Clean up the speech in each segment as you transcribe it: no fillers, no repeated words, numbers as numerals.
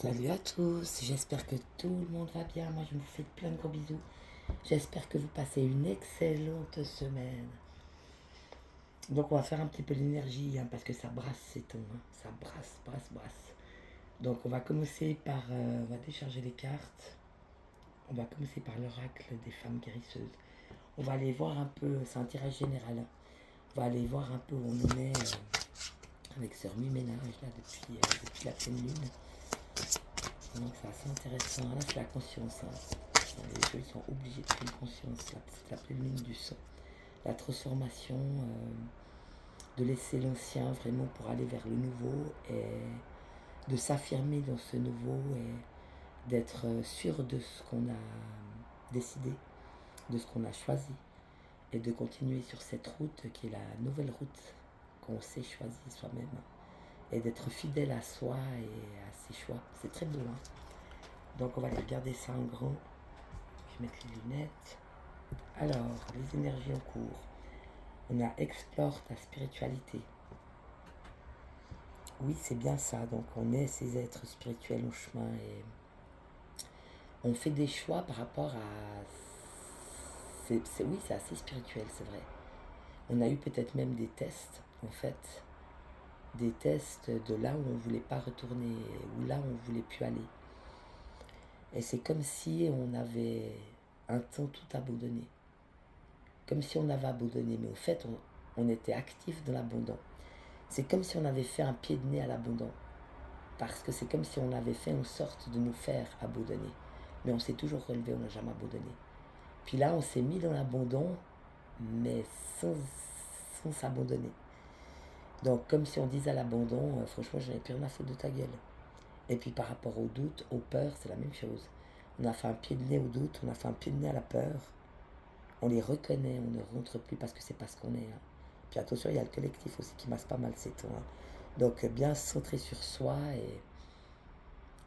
Salut à tous, j'espère que tout le monde va bien. Moi, je vous fais plein de gros bisous. J'espère que vous passez une excellente semaine. Donc, on va faire un petit peu l'énergie parce que ça brasse ces tons. Ça brasse, brasse, brasse. Donc, on va commencer par. On va décharger les cartes. On va commencer par l'oracle des femmes guérisseuses. On va aller voir un peu, c'est un tirage général. On va aller voir un peu où on en est avec Sœur Ménage là depuis la pleine lune. Donc c'est assez intéressant. Là c'est la conscience. Les jeux ils sont obligés de prendre conscience. Là, c'est la pleine lune du sang. La transformation, de laisser l'ancien vraiment pour aller vers le nouveau et de s'affirmer dans ce nouveau et d'être sûr de ce qu'on a décidé, de ce qu'on a choisi et de continuer sur cette route qui est la nouvelle route qu'on s'est choisie soi-même et d'être fidèle à soi et à ses choix. C'est très beau. Donc on va aller regarder ça en grand. Je vais mettre les lunettes. Alors, les énergies en cours. On a explore ta spiritualité. Oui, c'est bien ça. Donc on est ces êtres spirituels en chemin et on fait des choix par rapport à... Oui, c'est assez spirituel, c'est vrai. On a eu peut-être même des tests, en fait. Des tests de là où on ne voulait pas retourner, ou là où on ne voulait plus aller. Et c'est comme si on avait un temps tout abandonné. Comme si on avait abandonné, mais au fait, on était actif dans l'abandon. C'est comme si on avait fait un pied de nez à l'abandon. Parce que c'est comme si on avait fait en sorte de nous faire abandonner. Mais on s'est toujours relevé, on n'a jamais abandonné. Puis là, on s'est mis dans l'abandon, mais sans s'abandonner. Donc, comme si on disait à l'abandon, franchement, j'en ai plus rien à foutre de ta gueule. Et puis par rapport au doute, aux peurs, c'est la même chose. On a fait un pied de nez au doute, on a fait un pied de nez à la peur. On les reconnaît, on ne rentre plus parce que c'est pas ce qu'on est. Puis attention, il y a le collectif aussi qui masse pas mal ces temps. Donc bien se centrer sur soi et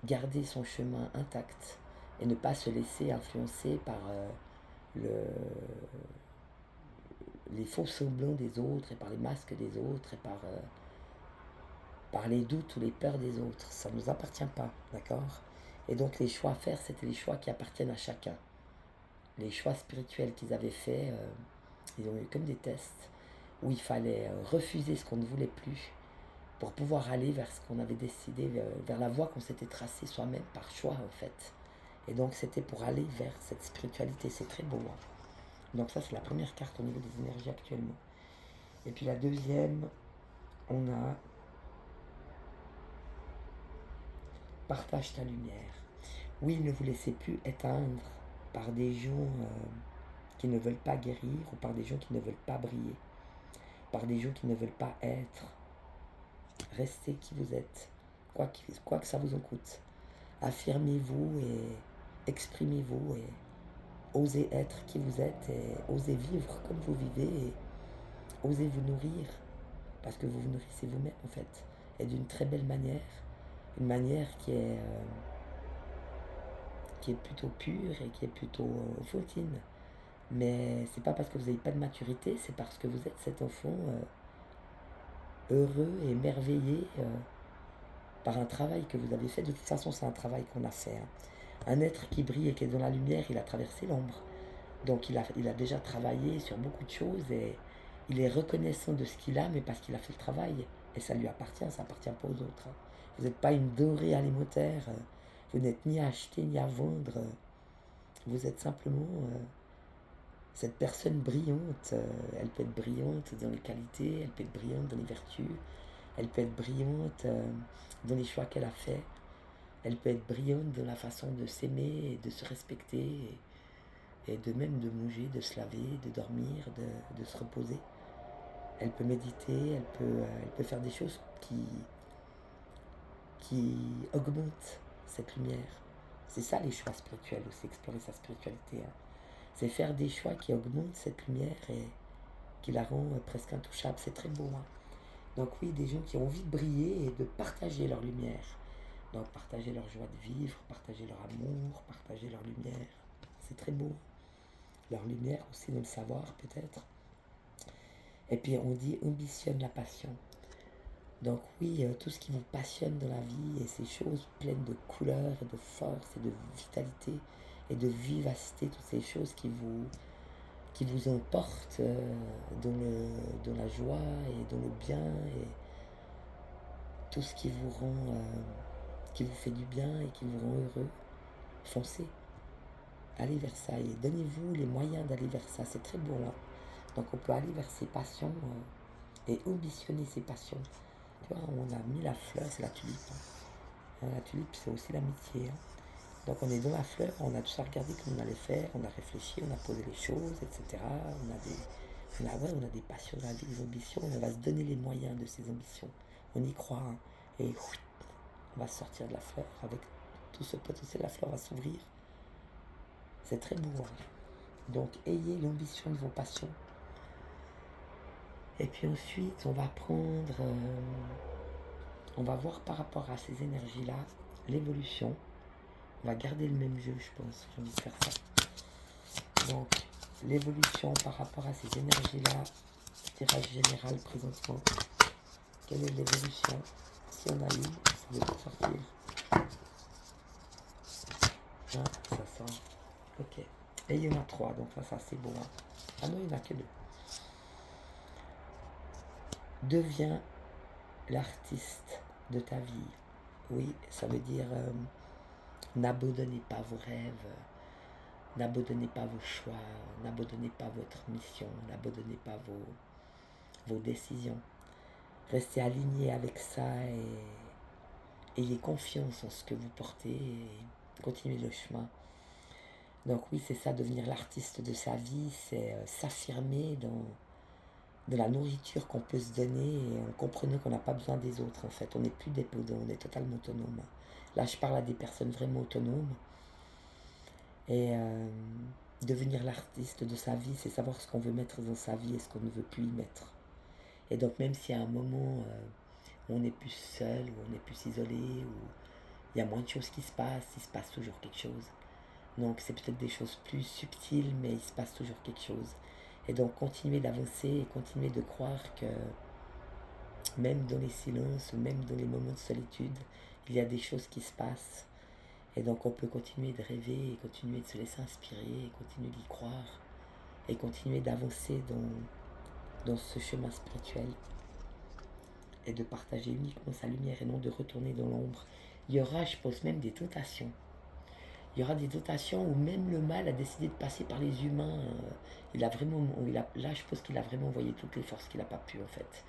garder son chemin intact et ne pas se laisser influencer par le, les faux semblants des autres et par les masques des autres et par les doutes ou les peurs des autres. Ça ne nous appartient pas, d'accord? Et donc les choix à faire, c'était les choix qui appartiennent à chacun. Les choix spirituels qu'ils avaient faits, ils ont eu comme des tests où il fallait refuser ce qu'on ne voulait plus pour pouvoir aller vers ce qu'on avait décidé, vers la voie qu'on s'était tracée soi-même par choix en fait. Et donc c'était pour aller vers cette spiritualité, c'est très beau. Donc ça c'est la première carte au niveau des énergies actuellement. Et puis la deuxième, on a partage ta lumière. Oui, ne vous laissez plus éteindre par des gens qui ne veulent pas guérir ou par des gens qui ne veulent pas briller, par des gens qui ne veulent pas être. Restez qui vous êtes, quoi que ça vous en coûte. Affirmez-vous et exprimez-vous et osez être qui vous êtes et osez vivre comme vous vivez et osez vous nourrir parce que vous vous nourrissez vous-même en fait et d'une très belle manière, une manière qui est plutôt pure et qui est plutôt enfantine. Mais c'est pas parce que vous n'avez pas de maturité, c'est parce que vous êtes cet enfant heureux et émerveillé par un travail que vous avez fait. De toute façon, c'est un travail qu'on a fait. Un être qui brille et qui est dans la lumière, il a traversé l'ombre. Donc il a déjà travaillé sur beaucoup de choses et il est reconnaissant de ce qu'il a, mais parce qu'il a fait le travail. Et ça lui appartient, ça appartient pas aux autres. Vous n'êtes pas une denrée alimentaire, vous n'êtes ni à acheter ni à vendre. Vous êtes simplement cette personne brillante. Elle peut être brillante dans les qualités, elle peut être brillante dans les vertus, elle peut être brillante dans les choix qu'elle a faits. Elle peut être brillante dans la façon de s'aimer et de se respecter et de même de manger, de se laver, de dormir, de se reposer. Elle peut méditer, elle peut faire des choses qui augmentent cette lumière. C'est ça les choix spirituels aussi, explorer sa spiritualité. C'est faire des choix qui augmentent cette lumière et qui la rend presque intouchable. C'est très beau. Donc oui, des gens qui ont envie de briller et de partager leur lumière. Donc partager leur joie de vivre, partager leur amour, partager leur lumière. C'est très beau. Leur lumière aussi de le savoir peut-être. Et puis on dit ambitionne la passion. Donc oui, tout ce qui vous passionne dans la vie et ces choses pleines de couleurs et de force et de vitalité et de vivacité, toutes ces choses qui vous emportent dans la joie et dans le bien et tout ce qui vous rend, qui vous fait du bien et qui vous rend heureux, foncez, allez vers ça et donnez-vous les moyens d'aller vers ça, c'est très beau. Hein. Donc on peut aller vers ses passions et ambitionner ses passions. Tu vois, on a mis la fleur, c'est la tulipe. Hein. La tulipe, c'est aussi l'amitié. Hein. Donc on est dans la fleur, on a tout ça regardé comme on allait faire, on a réfléchi, on a posé les choses, etc. On a des passions dans la vie, des ambitions, et on va se donner les moyens de ces ambitions. On y croit, hein, et on va sortir de la fleur avec tout ce potentiel, la fleur va s'ouvrir. C'est très beau. Hein. Donc ayez l'ambition de vos passions. Et puis ensuite, on va prendre, on va voir par rapport à ces énergies-là, l'évolution. On va garder le même jeu, je pense. J'ai envie de faire ça. Donc, l'évolution par rapport à ces énergies-là, tirage général présentement. Quelle est l'évolution? Si on a une, ça devrait sortir. Ah, ça sort. Ok. Et il y en a 3, donc ça c'est bon. Hein. Ah non, il n'y en a que 2. Deviens l'artiste de ta vie. Oui, ça veut dire n'abandonnez pas vos rêves, n'abandonnez pas vos choix, n'abandonnez pas votre mission, n'abandonnez pas vos décisions. Restez aligné avec ça et ayez confiance en ce que vous portez et continuez le chemin. Donc oui, c'est ça, devenir l'artiste de sa vie, c'est s'affirmer dans la nourriture qu'on peut se donner et en comprenant qu'on n'a pas besoin des autres en fait. On n'est plus dépendant, on est totalement autonome. Là, je parle à des personnes vraiment autonomes. Et devenir l'artiste de sa vie, c'est savoir ce qu'on veut mettre dans sa vie et ce qu'on ne veut plus y mettre. Et donc même s'il y a un moment où on est plus seul, où on est plus isolé, où il y a moins de choses qui se passent, il se passe toujours quelque chose. Donc c'est peut-être des choses plus subtiles, mais il se passe toujours quelque chose. Et donc continuer d'avancer et continuer de croire que même dans les silences, ou même dans les moments de solitude, il y a des choses qui se passent. Et donc on peut continuer de rêver, et continuer de se laisser inspirer, et continuer d'y croire, et continuer d'avancer dans ce chemin spirituel. Et de partager uniquement sa lumière et non de retourner dans l'ombre. Il y aura, je pense, même des tentations. Il y aura des tentations où même le mal a décidé de passer par les humains. Là, je pense qu'il a vraiment envoyé toutes les forces qu'il n'a pas pu, en fait.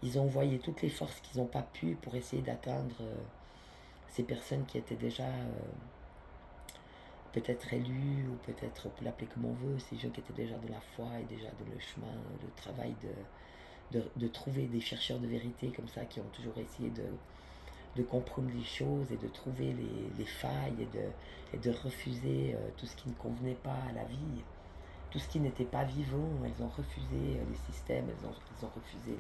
Ils ont envoyé toutes les forces qu'ils n'ont pas pu pour essayer d'atteindre ces personnes qui étaient déjà peut-être élues, ou peut-être, on peut l'appeler comme on veut, ces gens qui étaient déjà dans la foi et déjà dans le chemin, le travail de trouver des chercheurs de vérité comme ça, qui ont toujours essayé de comprendre les choses et de trouver les failles et de refuser tout ce qui ne convenait pas à la vie. Tout ce qui n'était pas vivant, elles ont refusé les systèmes, elles ont refusé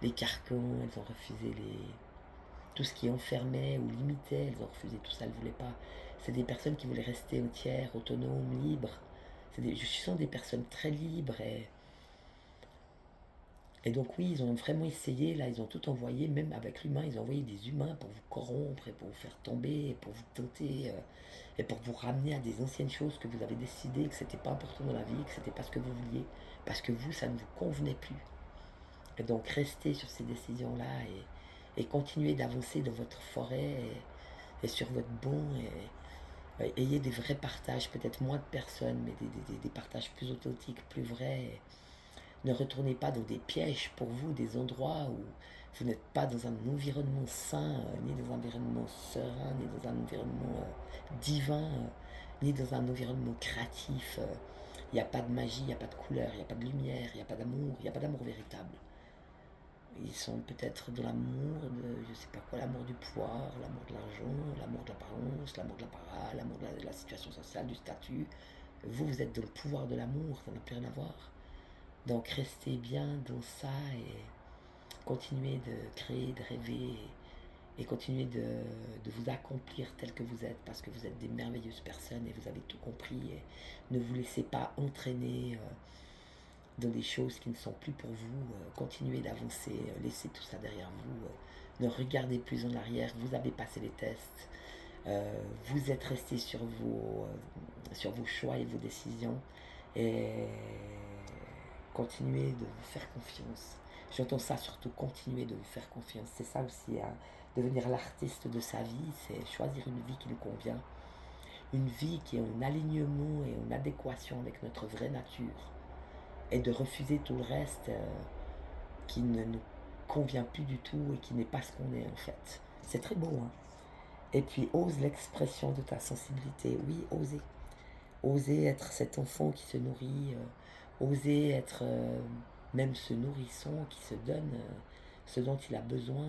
les carcans, elles ont refusé tout ce qui enfermait ou limitait, elles ont refusé tout ça, elles ne voulaient pas. C'est des personnes qui voulaient rester entières, autonomes, libres. Je sens des personnes très libres et donc oui, ils ont vraiment essayé, là, ils ont tout envoyé, même avec l'humain, ils ont envoyé des humains pour vous corrompre et pour vous faire tomber, et pour vous tenter, et pour vous ramener à des anciennes choses que vous avez décidé que c'était pas important dans la vie, que c'était pas ce que vous vouliez, parce que vous, ça ne vous convenait plus. Et donc restez sur ces décisions-là et continuez d'avancer dans votre forêt et sur votre bon, et ayez des vrais partages, peut-être moins de personnes, mais des partages plus authentiques, plus vrais. Ne retournez pas dans des pièges pour vous, des endroits où vous n'êtes pas dans un environnement sain, ni dans un environnement serein, ni dans un environnement divin, ni dans un environnement créatif. Il n'y a pas de magie, il n'y a pas de couleur, il n'y a pas de lumière, il n'y a pas d'amour, il n'y a pas d'amour véritable. Ils sont peut-être de l'amour, je ne sais pas quoi, l'amour du pouvoir, l'amour de l'argent, l'amour de l'apparence, l'amour de l'apparat, l'amour de la situation sociale, du statut. Vous, vous êtes dans le pouvoir de l'amour, ça n'a plus rien à voir. Donc restez bien dans ça et continuez de créer, de rêver et continuez de vous accomplir tel que vous êtes parce que vous êtes des merveilleuses personnes et vous avez tout compris. Et ne vous laissez pas entraîner dans des choses qui ne sont plus pour vous. Continuez d'avancer, laissez tout ça derrière vous. Ne regardez plus en arrière, vous avez passé les tests. Vous êtes resté sur vos choix et vos décisions. Et continuez de vous faire confiance. J'entends ça surtout, continuez de vous faire confiance. C'est ça aussi, hein. Devenir l'artiste de sa vie, c'est choisir une vie qui nous convient. Une vie qui est en alignement et en adéquation avec notre vraie nature. Et de refuser tout le reste qui ne nous convient plus du tout et qui n'est pas ce qu'on est en fait. C'est très beau, hein. Et puis ose l'expression de ta sensibilité. Oui, oser. Oser être cet enfant qui se nourrit, oser être même ce nourrisson qui se donne ce dont il a besoin,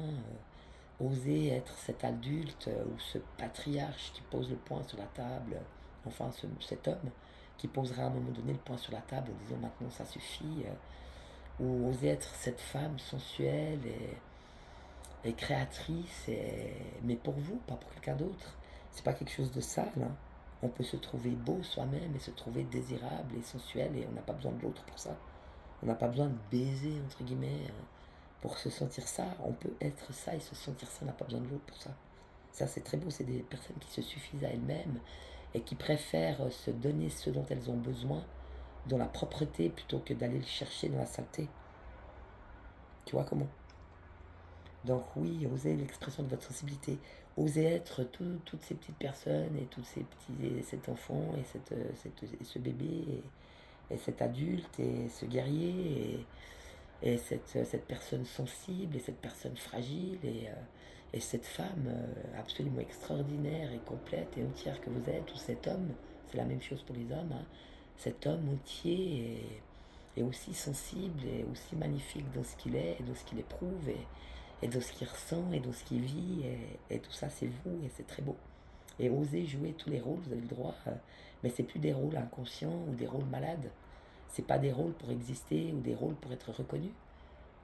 oser être cet adulte ou ce patriarche qui pose le poing sur la table, enfin cet homme qui posera à un moment donné le poing sur la table en disant maintenant ça suffit, ou oser être cette femme sensuelle et créatrice, mais pour vous, pas pour quelqu'un d'autre. C'est pas quelque chose de sale, hein. On peut se trouver beau soi-même et se trouver désirable et sensuel et on n'a pas besoin de l'autre pour ça. On n'a pas besoin de baiser, entre guillemets, pour se sentir ça. On peut être ça et se sentir ça, on n'a pas besoin de l'autre pour ça. Ça, c'est très beau, c'est des personnes qui se suffisent à elles-mêmes et qui préfèrent se donner ce dont elles ont besoin dans la propreté plutôt que d'aller le chercher dans la saleté. Tu vois comment? Donc oui, osez l'expression de votre sensibilité. Osez être toutes ces petites personnes et tous ces petits, cet enfant et ce bébé et cet adulte et ce guerrier et cette personne sensible et cette personne fragile et cette femme absolument extraordinaire et complète et entière que vous êtes, ou cet homme, c'est la même chose pour les hommes, hein. Cet homme entier est aussi sensible et aussi magnifique dans ce qu'il est et dans ce qu'il éprouve et dans ce qu'il ressent et dans ce qu'il vit et tout ça c'est vous et c'est très beau. Et osez jouer tous les rôles, vous avez le droit, mais c'est plus des rôles inconscients ou des rôles malades. C'est pas des rôles pour exister ou des rôles pour être reconnus.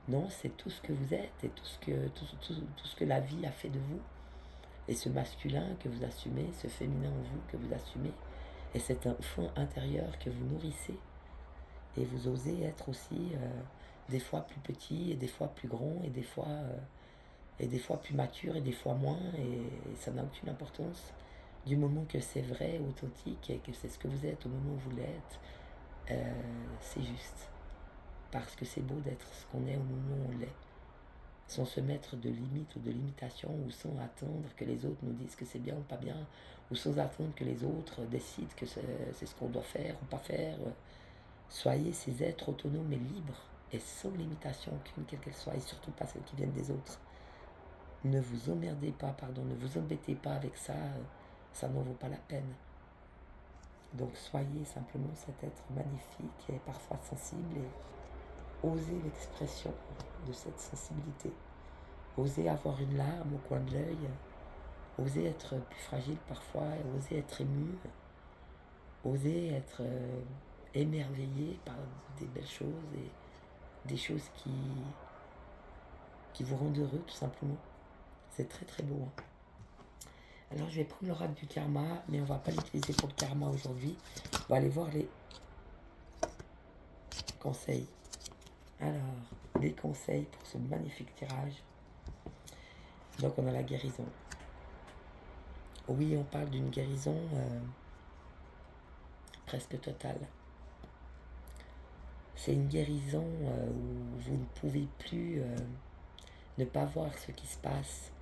Non, c'est tout ce que vous êtes et tout ce que la vie a fait de vous. Et ce masculin que vous assumez, ce féminin en vous que vous assumez, et cet enfant intérieur que vous nourrissez. Et vous osez être aussi des fois plus petit et des fois plus grand et des fois plus mature et des fois moins. Et ça n'a aucune importance. Du moment que c'est vrai, authentique et que c'est ce que vous êtes au moment où vous l'êtes, c'est juste. Parce que c'est beau d'être ce qu'on est au moment où on l'est. Sans se mettre de limites ou de limitations, ou sans attendre que les autres nous disent que c'est bien ou pas bien, ou sans attendre que les autres décident que c'est ce qu'on doit faire ou pas faire. Soyez ces êtres autonomes et libres, et sans limitation aucune, quelle qu'elle soit, et surtout pas celles qui viennent des autres. Ne vous emmerdez pas, ne vous embêtez pas avec ça, ça n'en vaut pas la peine. Donc soyez simplement cet être magnifique et parfois sensible et osez l'expression de cette sensibilité. Osez avoir une larme au coin de l'œil, osez être plus fragile parfois, osez être ému, osez être émerveillé par des belles choses et des choses qui vous rendent heureux tout simplement. C'est très très beau, hein. Alors je vais prendre l'oracle du karma, mais on ne va pas l'utiliser pour le karma aujourd'hui. On va aller voir les conseils. Alors, des conseils pour ce magnifique tirage. Donc on a la guérison. Oui, on parle d'une guérison presque totale. C'est une guérison où vous ne pouvez plus ne pas voir ce qui se passe,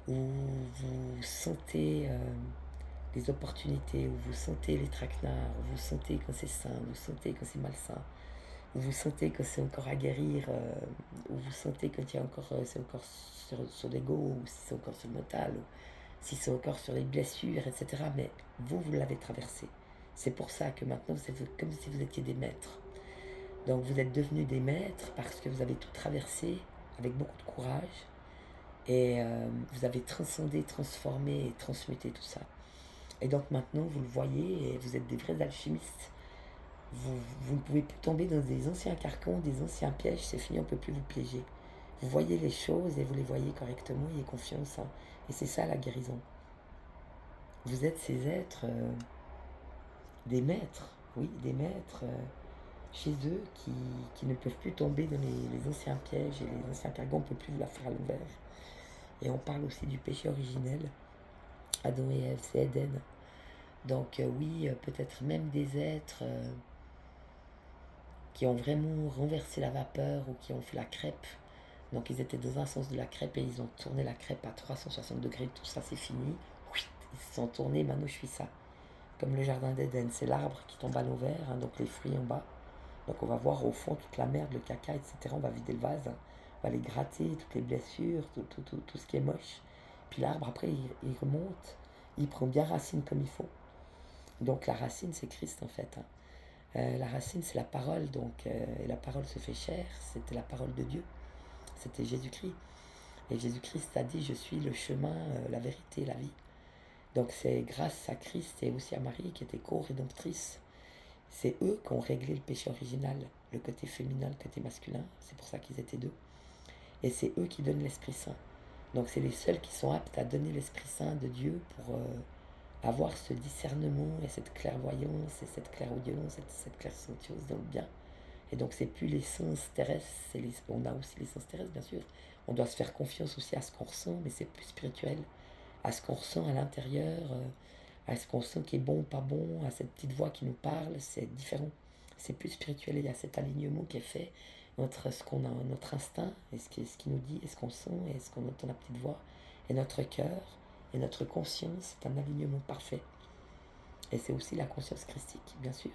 où vous sentez les opportunités, où vous sentez les traquenards, où vous sentez quand c'est sain, où vous sentez quand c'est malsain, où vous sentez que c'est encore à guérir, où vous sentez que c'est encore sur l'ego, ou si c'est encore sur le mental, ou si c'est encore sur les blessures, etc. Mais vous l'avez traversé. C'est pour ça que maintenant, c'est comme si vous étiez des maîtres. Donc vous êtes devenus des maîtres parce que vous avez tout traversé avec beaucoup de courage. Et vous avez transcendé, transformé et transmuté tout ça. Et donc maintenant, vous le voyez et vous êtes des vrais alchimistes. Vous ne pouvez plus tomber dans des anciens carcans, des anciens pièges, c'est fini, on ne peut plus vous piéger. Vous voyez les choses et vous les voyez correctement, ayez confiance, hein. Et c'est ça la guérison. Vous êtes ces êtres, des maîtres, oui, des maîtres. chez eux qui ne peuvent plus tomber dans les anciens pièges et les anciens cargans, on ne peut plus vous la faire à l'envers. Et on parle aussi du péché originel. Adam et Ève, c'est Éden. Donc oui, peut-être même des êtres qui ont vraiment renversé la vapeur ou qui ont fait la crêpe. Donc ils étaient dans un sens de la crêpe et ils ont tourné la crêpe à 360 degrés, tout ça c'est fini. Ils se sont tournés, maintenant je suis ça. Comme le jardin d'Éden, c'est l'arbre qui tombe à l'envers, hein, donc les fruits en bas. Donc on va voir au fond toute la merde, le caca, etc. On va vider le vase, hein. On va les gratter, toutes les blessures, tout ce qui est moche. Puis l'arbre, après, il remonte, il prend bien racine comme il faut. Donc la racine, c'est Christ en fait, hein. La racine, c'est la parole, donc et la parole se fait chair, c'était la parole de Dieu, c'était Jésus-Christ. Et Jésus-Christ a dit, je suis le chemin, la vérité, la vie. Donc c'est grâce à Christ et aussi à Marie qui était co-rédemptrice. C'est eux qui ont réglé le péché original, le côté féminin, le côté masculin, c'est pour ça qu'ils étaient deux. Et c'est eux qui donnent l'Esprit Saint. Donc c'est les seuls qui sont aptes à donner l'Esprit Saint de Dieu pour avoir ce discernement et cette clairvoyance et cette clairaudience et cette clairsentience dans le bien. Et donc c'est plus les sens terrestres, on a aussi les sens terrestres bien sûr. On doit se faire confiance aussi à ce qu'on ressent, mais c'est plus spirituel. À ce qu'on ressent à l'intérieur, à ce qu'on sent qui est bon ou pas bon, à cette petite voix qui nous parle, c'est différent. C'est plus spirituel et il y a cet alignement qui est fait entre ce qu'on a, notre instinct, et ce qui nous dit, et ce qu'on sent, et ce qu'on entend la petite voix, et notre cœur, et notre conscience, c'est un alignement parfait. Et c'est aussi la conscience christique, bien sûr,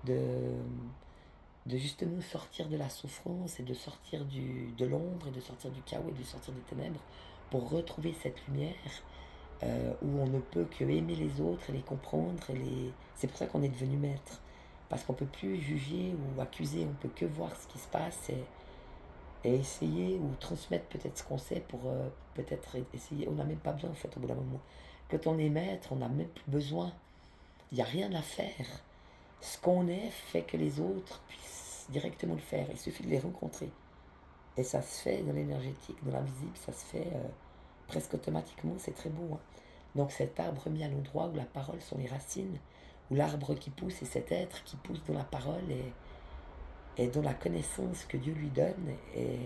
de justement sortir de la souffrance et de sortir de l'ombre et de sortir du chaos et de sortir des ténèbres pour retrouver cette lumière où on ne peut que aimer les autres et les comprendre. C'est pour ça qu'on est devenu maître. Parce qu'on ne peut plus juger ou accuser, on ne peut que voir ce qui se passe et essayer ou transmettre peut-être ce qu'on sait pour peut-être essayer. On n'a même pas besoin en fait au bout d'un moment. Quand on est maître, on n'a même plus besoin. Il n'y a rien à faire. Ce qu'on est fait que les autres puissent directement le faire. Il suffit de les rencontrer. Et ça se fait dans l'énergétique, dans l'invisible, ça se fait presque automatiquement, c'est très beau, hein. Donc cet arbre mis à l'endroit où la parole sont les racines, où l'arbre qui pousse est cet être qui pousse dans la parole et dans la connaissance que Dieu lui donne et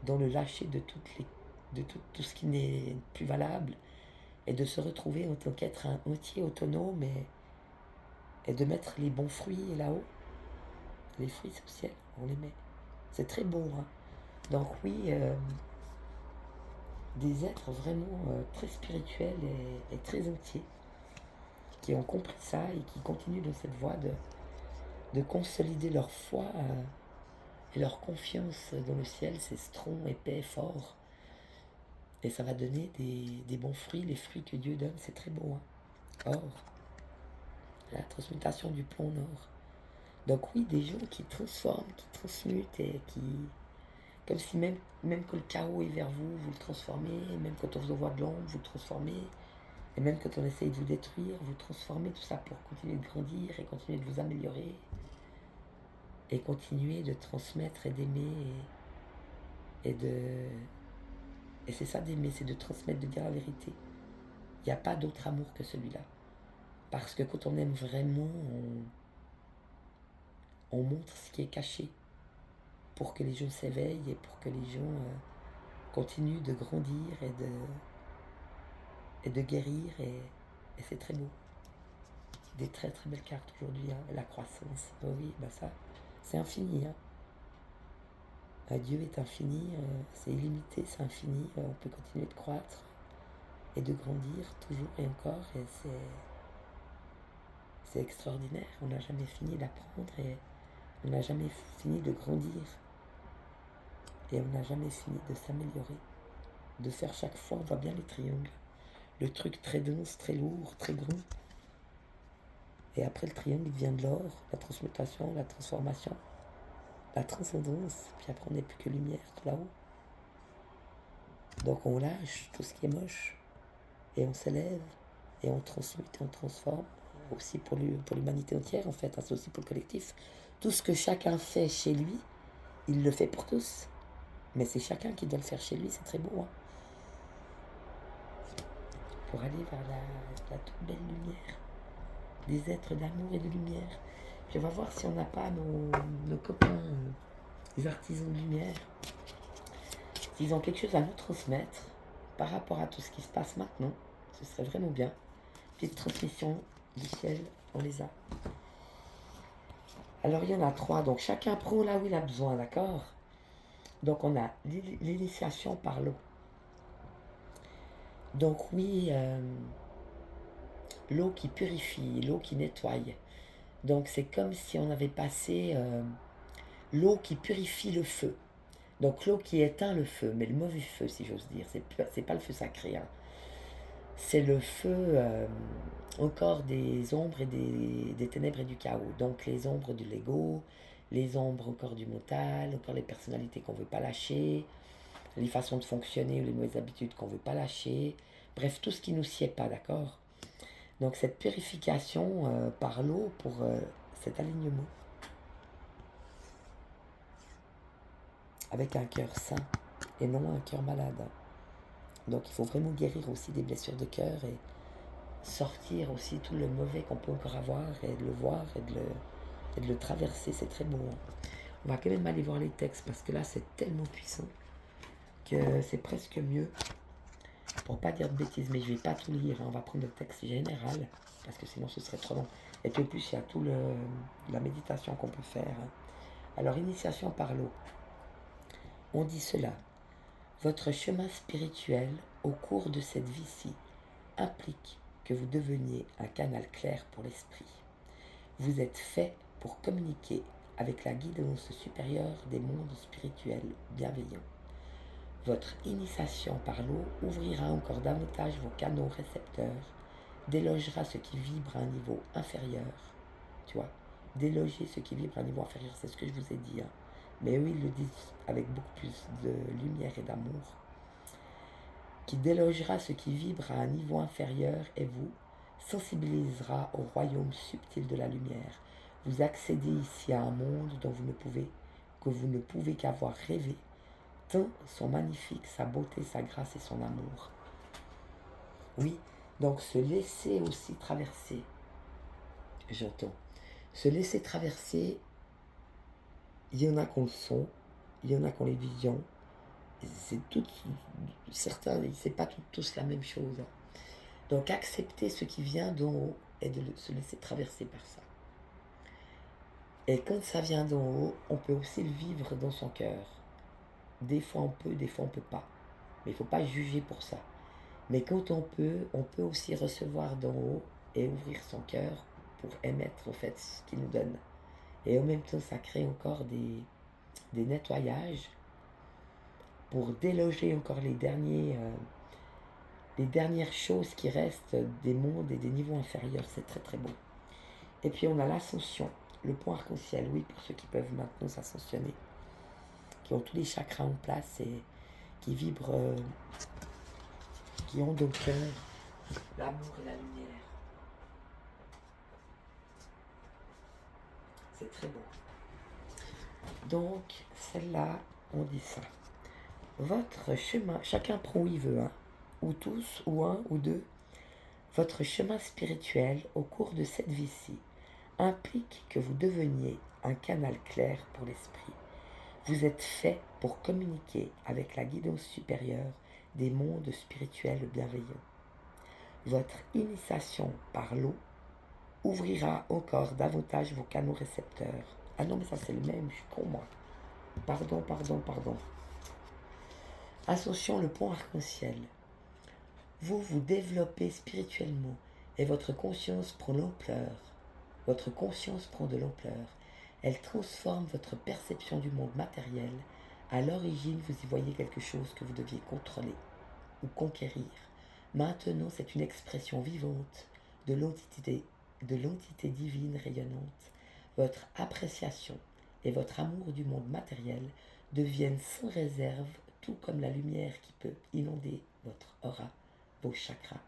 dans le lâcher de tout ce qui n'est plus valable et de se retrouver en tant qu'être un entier autonome et de mettre les bons fruits là-haut. Les fruits, c'est au ciel, on les met. C'est très beau, hein. Donc oui, des êtres vraiment très spirituels et très entiers, qui ont compris ça et qui continuent dans cette voie de consolider leur foi et leur confiance dans le ciel, c'est strong, épais, fort. Et ça va donner des bons fruits, les fruits que Dieu donne, c'est très beau, hein. Or, la transmutation du plomb en or. Donc oui, des gens qui transforment, qui transmutent et qui... Comme si même quand le chaos est vers vous, vous le transformez, même quand on vous envoie de l'ombre, vous le transformez, et même quand on essaye de vous détruire, vous transformez tout ça pour continuer de grandir et continuer de vous améliorer, et continuer de transmettre et d'aimer, et c'est ça d'aimer, c'est de transmettre, de dire la vérité. Il n'y a pas d'autre amour que celui-là. Parce que quand on aime vraiment, on montre ce qui est caché, pour que les gens s'éveillent et pour que les gens continuent de grandir et de guérir. Et c'est très beau. Des très très belles cartes aujourd'hui, hein. La croissance, oh oui, bah ça, c'est infini, hein. Dieu est infini, c'est illimité, c'est infini. On peut continuer de croître et de grandir toujours et encore. Et c'est extraordinaire. On n'a jamais fini d'apprendre et on n'a jamais fini de grandir. Et on n'a jamais fini de s'améliorer. De faire chaque fois, on voit bien les triangles. Le truc très dense, très lourd, très grand. Et après le triangle, il vient de l'or, la transmutation, la transformation, la transcendance. Puis après, on n'est plus que lumière tout là-haut. Donc on lâche tout ce qui est moche. Et on s'élève. Et on transmute et on transforme. Aussi pour l'humanité entière, en fait. C'est aussi pour le collectif. Tout ce que chacun fait chez lui, il le fait pour tous. Mais c'est chacun qui doit le faire chez lui, c'est très beau, hein. Pour aller vers la toute belle lumière. Des êtres d'amour et de lumière. Puis on va voir si on n'a pas nos copains, les artisans de lumière, s'ils ont quelque chose à nous transmettre par rapport à tout ce qui se passe maintenant. Ce serait vraiment bien. Petite transmission du ciel, on les a. Alors il y en a 3, donc chacun prend là où il a besoin, d'accord? Donc on a l'initiation par l'eau. Donc oui, l'eau qui purifie, l'eau qui nettoie. Donc c'est comme si on avait passé l'eau qui purifie le feu. Donc l'eau qui éteint le feu, mais le mauvais feu si j'ose dire, c'est pas le feu sacré. Hein. C'est le feu encore des ombres et des ténèbres et du chaos. Donc les ombres de l'ego, les ombres encore du mental, encore les personnalités qu'on ne veut pas lâcher, les façons de fonctionner ou les mauvaises habitudes qu'on ne veut pas lâcher. Bref, tout ce qui ne nous sied pas, d'accord? Donc cette purification par l'eau pour cet alignement. Avec un cœur sain et non un cœur malade. Donc il faut vraiment guérir aussi des blessures de cœur et sortir aussi tout le mauvais qu'on peut encore avoir et de le voir et de le traverser. C'est très beau. Hein. On va quand même aller voir les textes parce que là c'est tellement puissant que c'est presque mieux. Pour pas dire de bêtises, mais je vais pas tout lire. Hein. On va prendre le texte général parce que sinon ce serait trop long. Et puis en plus il y a tout la méditation qu'on peut faire. Hein. Alors initiation par l'eau. On dit cela. Votre chemin spirituel au cours de cette vie-ci implique que vous deveniez un canal clair pour l'esprit. Vous êtes fait pour communiquer avec la guidance supérieure des mondes spirituels bienveillants. Votre initiation par l'eau ouvrira encore davantage vos canaux récepteurs, délogera ce qui vibre à un niveau inférieur. Tu vois, déloger ce qui vibre à un niveau inférieur, c'est ce que je vous ai dit. Hein. Mais eux, ils le disent avec beaucoup plus de lumière et d'amour. Qui délogera ce qui vibre à un niveau inférieur et vous sensibilisera au royaume subtil de la lumière. Vous accédez ici à un monde dont vous ne pouvez qu'avoir rêvé, tant sont magnifiques sa beauté, sa grâce et son amour. Oui, donc se laisser aussi traverser, j'entends, se laisser traverser, il y en a qu'on le sont, il y en a qu'on les visions, c'est tout, certains, c'est pas tous la même chose. Donc accepter ce qui vient d'en haut et de se laisser traverser par ça. Et quand ça vient d'en haut, on peut aussi le vivre dans son cœur. Des fois on peut, des fois on peut pas. Mais il ne faut pas juger pour ça. Mais quand on peut aussi recevoir d'en haut et ouvrir son cœur pour émettre en fait ce qu'il nous donne. Et en même temps, ça crée encore des nettoyages pour déloger encore les dernières choses qui restent des mondes et des niveaux inférieurs. C'est très très beau. Et puis on a l'ascension, le point arc-en-ciel, oui, pour ceux qui peuvent maintenant s'ascensionner, qui ont tous les chakras en place et qui vibrent, qui ont dans le cœur l'amour et la lumière. C'est très beau. Donc, celle-là, on dit ça. Votre chemin, chacun prend où il veut, hein, ou tous, ou un, ou deux. Votre chemin spirituel au cours de cette vie-ci implique que vous deveniez un canal clair pour l'esprit. Vous êtes fait pour communiquer avec la guidance supérieure des mondes spirituels bienveillants. Votre initiation par l'eau ouvrira encore davantage vos canaux récepteurs. Ah non, mais ça c'est le même, je suis con moi. Pardon. Ascension, le pont arc-en-ciel. Vous vous développez spirituellement et votre conscience prend l'ampleur. Votre conscience prend de l'ampleur. Elle transforme votre perception du monde matériel. À l'origine, vous y voyez quelque chose que vous deviez contrôler ou conquérir. Maintenant, c'est une expression vivante de l'entité divine rayonnante. Votre appréciation et votre amour du monde matériel deviennent sans réserve, tout comme la lumière qui peut inonder votre aura, vos chakras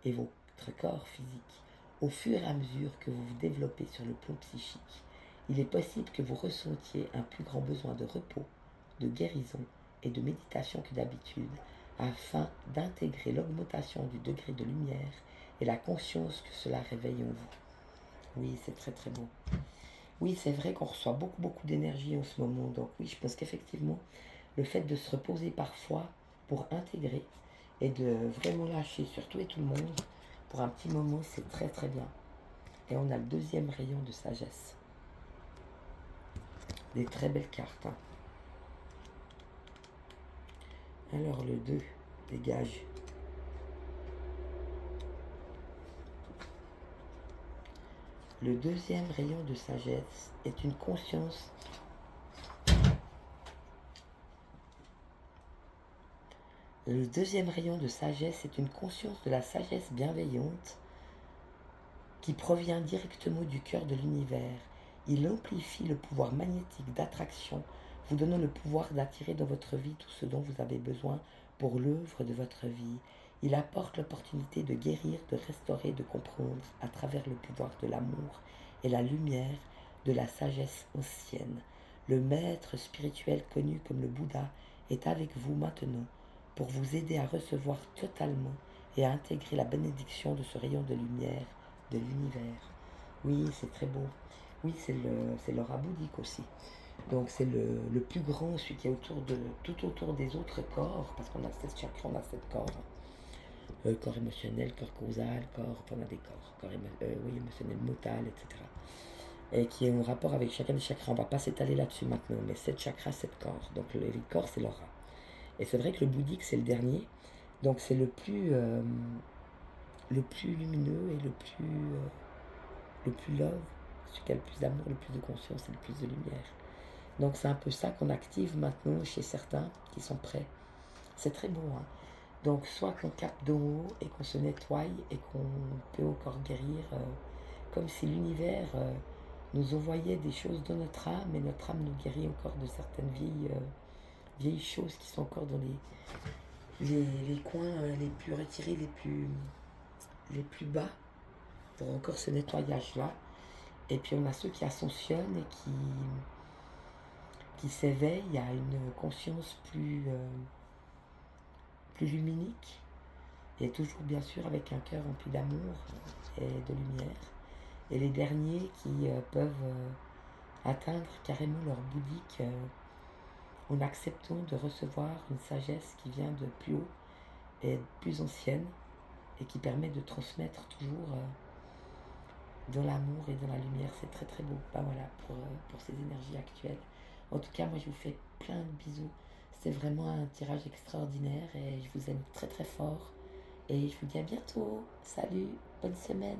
et votre corps physique. Au fur et à mesure que vous vous développez sur le plan psychique, il est possible que vous ressentiez un plus grand besoin de repos, de guérison et de méditation que d'habitude, afin d'intégrer l'augmentation du degré de lumière et la conscience que cela réveille en vous. Oui, c'est très très beau. Oui, c'est vrai qu'on reçoit beaucoup, beaucoup d'énergie en ce moment. Donc oui, je pense qu'effectivement, le fait de se reposer parfois pour intégrer et de vraiment lâcher sur tout et tout le monde pour un petit moment, c'est très très bien. Et on a le deuxième rayon de sagesse. Des très belles cartes, hein. Alors le 2 dégage. Le deuxième rayon de sagesse est une conscience. Le deuxième rayon de sagesse est une conscience de la sagesse bienveillante qui provient directement du cœur de l'univers. Il amplifie le pouvoir magnétique d'attraction, vous donnant le pouvoir d'attirer dans votre vie tout ce dont vous avez besoin pour l'œuvre de votre vie. Il apporte l'opportunité de guérir, de restaurer, de comprendre à travers le pouvoir de l'amour et la lumière de la sagesse ancienne. Le maître spirituel connu comme le Bouddha est avec vous maintenant pour vous aider à recevoir totalement et à intégrer la bénédiction de ce rayon de lumière de l'univers. Oui, c'est très beau. Oui, c'est l'aura bouddhique aussi. Donc c'est le plus grand, celui qui est tout autour des autres corps, parce qu'on a 7 chakras, on a 7 corps. Corps émotionnel, corps causal, enfin on a des corps, oui, émotionnel, mental, etc. Et qui est en rapport avec chacun des chakras. On ne va pas s'étaler là-dessus maintenant, mais 7 chakras, 7 corps. Donc les corps, c'est l'aura. Et c'est vrai que le bouddhique, c'est le dernier. Donc c'est le plus lumineux et le plus love, celui qui a le plus d'amour, le plus de conscience et le plus de lumière. Donc c'est un peu ça qu'on active maintenant chez certains qui sont prêts. C'est très beau, hein. Donc soit qu'on capte d'en haut et qu'on se nettoie et qu'on peut encore guérir, comme si l'univers nous envoyait des choses dans notre âme et notre âme nous guérit encore de certaines vieilles choses qui sont encore dans les coins les plus retirés, les plus bas, pour encore ce nettoyage-là. Et puis on a ceux qui ascensionnent et qui s'éveillent à une conscience plus luminique, et toujours bien sûr avec un cœur rempli d'amour et de lumière. Et les derniers qui peuvent atteindre carrément leur bouddhique en acceptant de recevoir une sagesse qui vient de plus haut et plus ancienne et qui permet de transmettre toujours dans l'amour et dans la lumière. C'est très très beau. Ben voilà pour ces énergies actuelles. En tout cas, moi je vous fais plein de bisous. C'était vraiment un tirage extraordinaire et je vous aime très très fort. Et je vous dis à bientôt. Salut, bonne semaine.